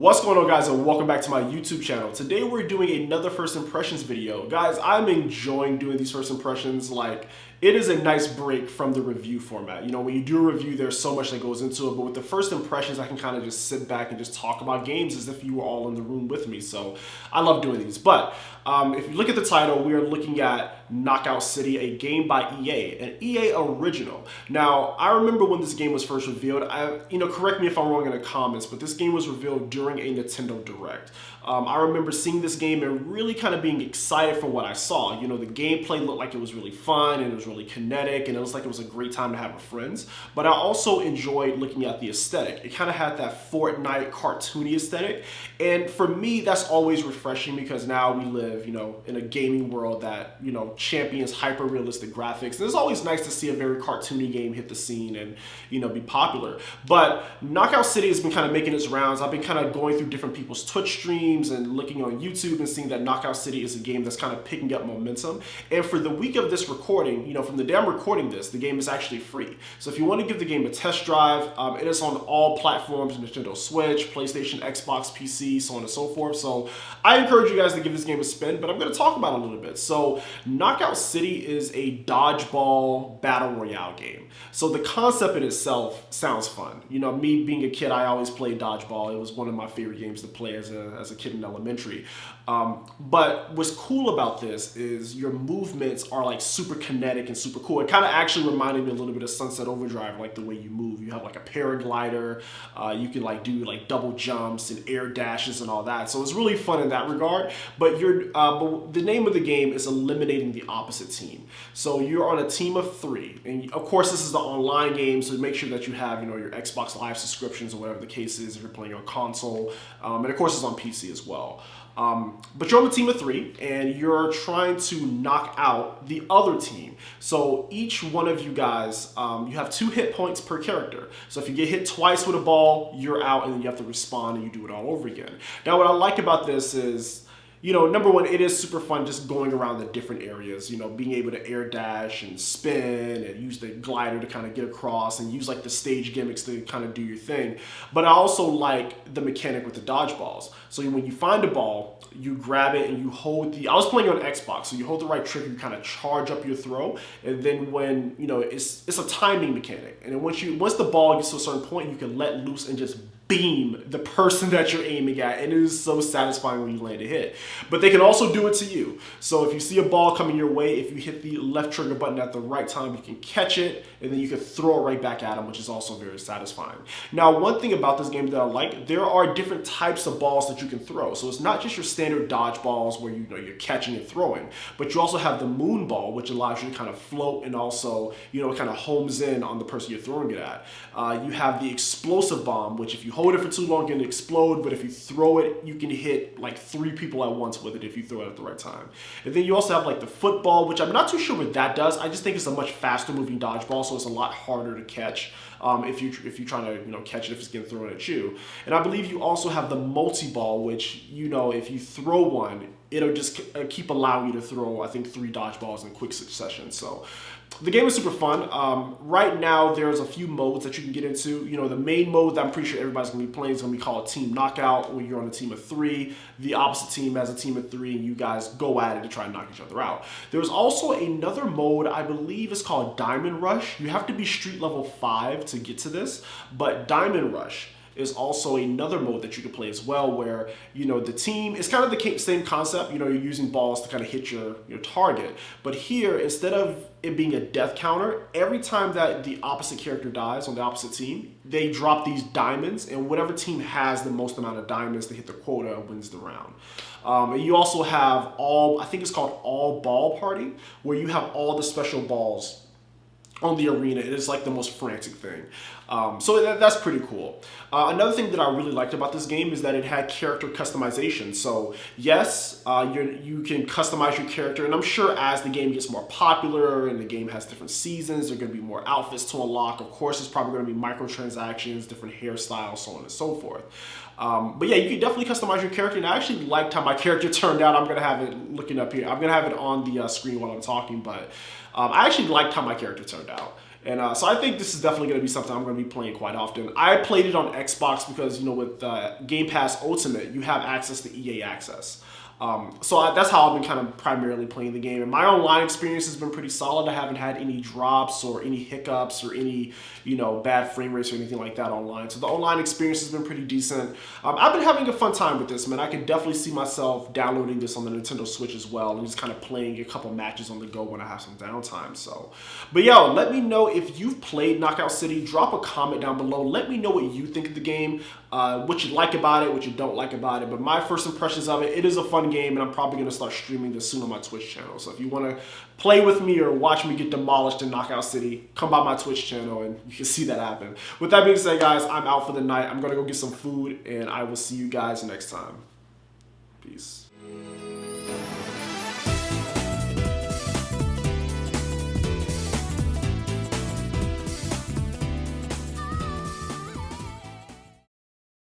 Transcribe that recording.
What's going on, guys, and welcome back to my YouTube channel. Today we're doing another first impressions video. Guys, I'm enjoying doing these first impressions. Like, it is a nice break from the review format. You know, when you do a review, there's so much that goes into it, but with the first impressions, I can kind of just sit back and just talk about games as if you were all in the room with me. So I love doing these. But if you look at the title, we are looking at Knockout City, a game by EA, an EA original. Now, I remember when this game was first revealed. Correct me if I'm wrong in the comments, but this game was revealed during a Nintendo Direct. I remember seeing this game and really kind of being excited for what I saw. You know, the gameplay looked like it was really fun and it was really kinetic and it was like it was a great time to have with friends. But I also enjoyed looking at the aesthetic. It kind of had that Fortnite cartoony aesthetic. And for me, that's always refreshing because now we live, you know, in a gaming world that, you know, champions hyper-realistic graphics. And it's always nice to see a very cartoony game hit the scene and, you know, be popular. But Knockout City has been kind of making its rounds. I've been kind of going through different people's Twitch streams and looking on YouTube and seeing that Knockout City is a game that's kind of picking up momentum. And for the week of this recording, you know, from the day I'm recording this, the game is actually free. So if you want to give the game a test drive, it is on all platforms: Nintendo Switch, PlayStation, Xbox, PC, so on and so forth. So I encourage you guys to give this game a spin, but I'm going to talk about it a little bit. So Knockout City is a dodgeball battle royale game. So the concept in itself sounds fun. You know, me being a kid, I always played dodgeball. It was one of my favorite games to play as a kid in elementary. But what's cool about this is your movements are like super kinetic and super cool. It kind of actually reminded me a little bit of Sunset Overdrive, like the way you move. You have like a paraglider. You can like do like double jumps and air dashes and all that. So it's really fun in that regard. But but the name of the game is eliminating the opposite team. So you're on a team of 3, and of course this is the online game. So make sure that you have, you know, your Xbox Live subscriptions or whatever the case is if you're playing on console, and of course it's on PC as well. But you're on a team of 3 and you're trying to knock out the other team. So each one of you guys, you have 2 hit points per character. So if you get hit twice with a ball, you're out and then you have to respawn and you do it all over again. Now what I like about this is, you know, number one, it is super fun just going around the different areas, you know, being able to air dash and spin and use the glider to kind of get across and use like the stage gimmicks to kind of do your thing. But I also like the mechanic with the dodgeballs. So when you find a ball, you grab it and you hold I was playing on Xbox, so you hold the right trigger, you kind of charge up your throw, and then when, you know, it's a timing mechanic. And then once the ball gets to a certain point, you can let loose and just beam the person that you're aiming at, and it is so satisfying when you land a hit. But they can also do it to you. So if you see a ball coming your way, if you hit the left trigger button at the right time, you can catch it and then you can throw it right back at them, which is also very satisfying. Now, one thing about this game that I like, there are different types of balls that you can throw. So it's not just your standard dodge balls where you're catching and throwing, but you also have the moon ball, which allows you to kind of float and also, you know, kind of homes in on the person you're throwing it at. You have the explosive bomb, which if you hold it for too long, it can explode, but if you throw it, you can hit like 3 people at once with it if you throw it at the right time. And then you also have like the football, which I'm not too sure what that does. I just think it's a much faster moving dodgeball, so it's a lot harder to catch if you're trying to, you know, catch it if it's getting thrown at you. And I believe you also have the multi-ball, which, you know, if you throw one, it'll just keep allowing you to throw, I think, 3 dodgeballs in quick succession. So the game is super fun. Right now, there's a few modes that you can get into. You know, the main mode that I'm pretty sure everybody's going to be playing is going to be called Team Knockout, where you're on a team of 3. The opposite team has a team of 3, and you guys go at it to try and knock each other out. There's also another mode, I believe it's called Diamond Rush. You have to be street level 5 to get to this, but Diamond Rush is also another mode that you can play as well, where, you know, the team is kind of the same concept. You know, you're using balls to kind of hit your target, but here, instead of it being a death counter, every time that the opposite character dies on the opposite team, they drop these diamonds, and whatever team has the most amount of diamonds to hit the quota wins the round. And you also have I think it's called All Ball Party, where you have all the special balls on the arena. It is like the most frantic thing. So that's pretty cool. Another thing that I really liked about this game is that it had character customization. So yes, you can customize your character, and I'm sure as the game gets more popular and the game has different seasons, there are going to be more outfits to unlock. Of course, there's probably going to be microtransactions, different hairstyles, so on and so forth. But yeah, you can definitely customize your character, and I actually liked how my character turned out. I'm going to have it looking up here. I'm going to have it on the screen while I'm talking, but I actually liked how my character turned out. And so I think this is definitely going to be something I'm going to be playing quite often. I played it on Xbox because, you know, with Game Pass Ultimate, you have access to EA Access. That's how I've been kind of primarily playing the game. And my online experience has been pretty solid. I haven't had any drops or any hiccups or any, you know, bad frame rates or anything like that online. So the online experience has been pretty decent. I've been having a fun time with this, man. I could definitely see myself downloading this on the Nintendo Switch as well and just kind of playing a couple matches on the go when I have some downtime. So, but yo, let me know if you've played Knockout City. Drop a comment down below. Let me know what you think of the game, what you like about it, what you don't like about it. But my first impressions of it, it is a fun game, and I'm probably going to start streaming this soon on my Twitch channel. So if you want to play with me or watch me get demolished in Knockout City, come by my Twitch channel and you can see that happen. With that being said, guys, I'm out for the night. I'm going to go get some food, and I will see you guys next time. Peace.